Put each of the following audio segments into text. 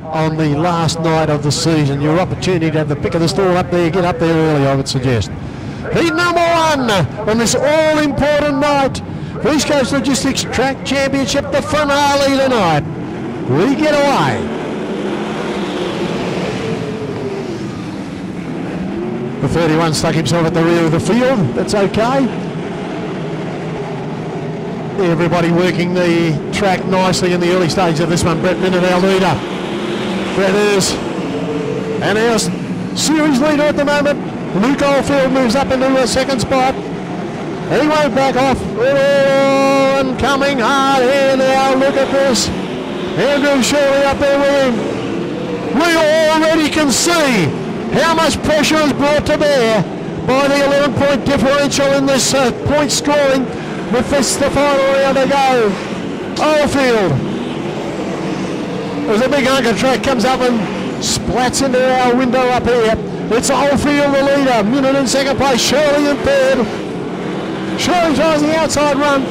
on the last night of the season. Your opportunity to have the pick of the stall up there, get up there early, I would suggest. Heat number 1 on this all-important night. East Coast Logistics Track Championship, the finale tonight. We get away. The 31 stuck himself at the rear of the field. That's okay. Everybody working the track nicely in the early stages of this one. Brett Minute, our leader. Brett is. And our series leader at the moment, Luke Oldfield, moves up into the second spot. He won't back off. Oh, and coming hard here now. Look at this. Andrew Shirley up there with him. We already can see how much pressure is brought to bear by the 11-point differential in this point scoring with this the final round to go. Oldfield. There's a big hunk of track comes up and splats into our window up here. It's Oldfield the leader. Minute in second place. Shirley in third. Shirley tries the outside run.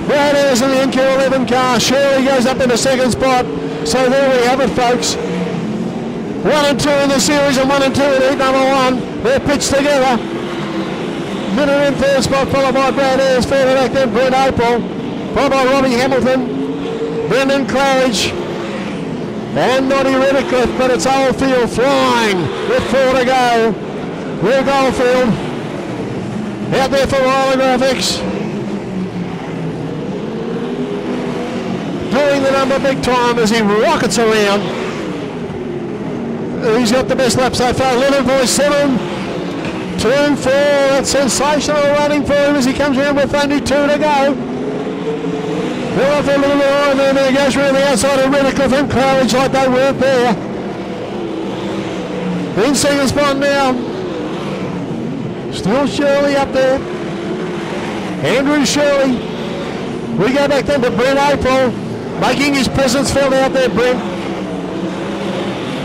Brad Ayres in the NQ11 car. Shirley goes up in the second spot. So there we have it, folks. 1 and 2 in the series and 1 and 2 in heat number 1. They're pitched together. Minute in third spot, followed by Brad Ayres. Further back then, Brent April. Followed by Robbie Hamilton. Brendan Claridge. And Noddy Redcliffe, but it's Oldfield flying with 4 to go. Luke Oldfield out there for Ryland Graphics. Doing the number big time as he rockets around. He's got the best lap so far. 11.7. Turn 4. That's sensational running for him as he comes around with only 2 to go. Well, off a little line and there goes around the outside of Redcliffe and Claridge like they weren't there. In second spot now. Still Shirley up there. Andrew Shirley. We go back then to Brent April, making his presence felt out there, Brent.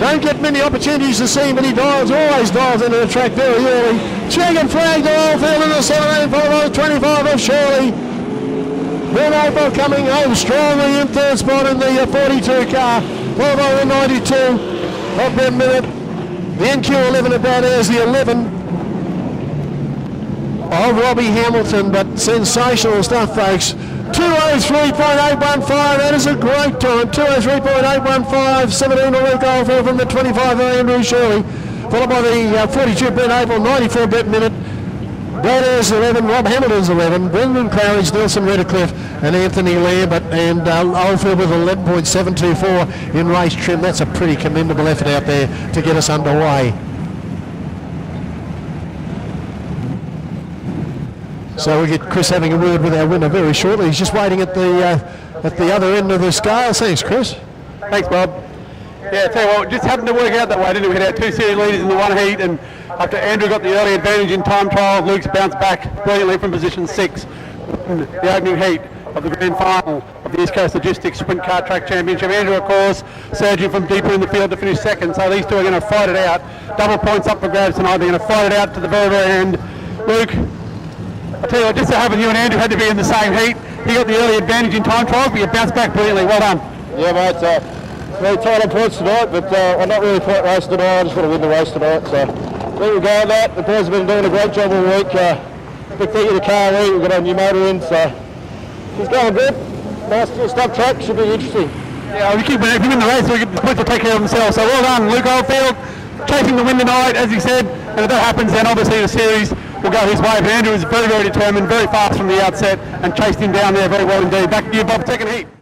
Don't get many opportunities to see him, but he always dials into the track very early. Checkered flag to Oldfield in the 17, followed by the 25 of Shirley. Brent April coming home strongly in third spot in the 42 car, followed by the 92 of Brett Minute. The NQ11 of Brad Ayres, the 11 of Robbie Hamilton, but sensational stuff, folks. 203.815, that is a great time. 203.815, 17 to Luke Oldfield from the 25 of Andrew Shirley, followed by the 42 Brent April, 94 Brett Minute. Brad Ayres 11, Rob Hamilton's 11, Brendan Claridge, Nelson Redcliffe and Anthony Lambert, and Oldfield with 11.724 in race trim. That's a pretty commendable effort out there to get us underway. So we get Chris having a word with our winner very shortly. He's just waiting at the other end of the scale. Thanks, Chris. Thanks, Bob. Yeah, tell you what, just happened to work out that way, didn't we? We had our 2 series leaders in the 1 heat, and after Andrew got the early advantage in time trial, Luke's bounced back brilliantly from position 6 in the opening heat of the grand final of the East Coast Logistics Sprintcar Track Championship. Andrew, of course, surging from deeper in the field to finish second, so these two are going to fight it out. Double points up for grabs tonight. They're going to fight it out to the very, very end. Luke, I tell you what, just so happened you and Andrew had to be in the same heat. He got the early advantage in time trials, but you bounced back brilliantly. Well done. Yeah, mate. Very tight on points tonight, but I'm not really quite racing tonight. I just want to win the race tonight. So there we go. That the boys have been doing a great job all week. Big thank you to car week. We've got a new motor in, so she's going good. Nice little stub track. Should be interesting. Yeah, if you win the race, the points will take care of themselves. So well done, Luke Oldfield, chasing the win tonight, as he said. And if that happens, then obviously the series will go his way. But Andrew was very, very determined, very fast from the outset, and chased him down there very well indeed. Back to you, Bob, second heat.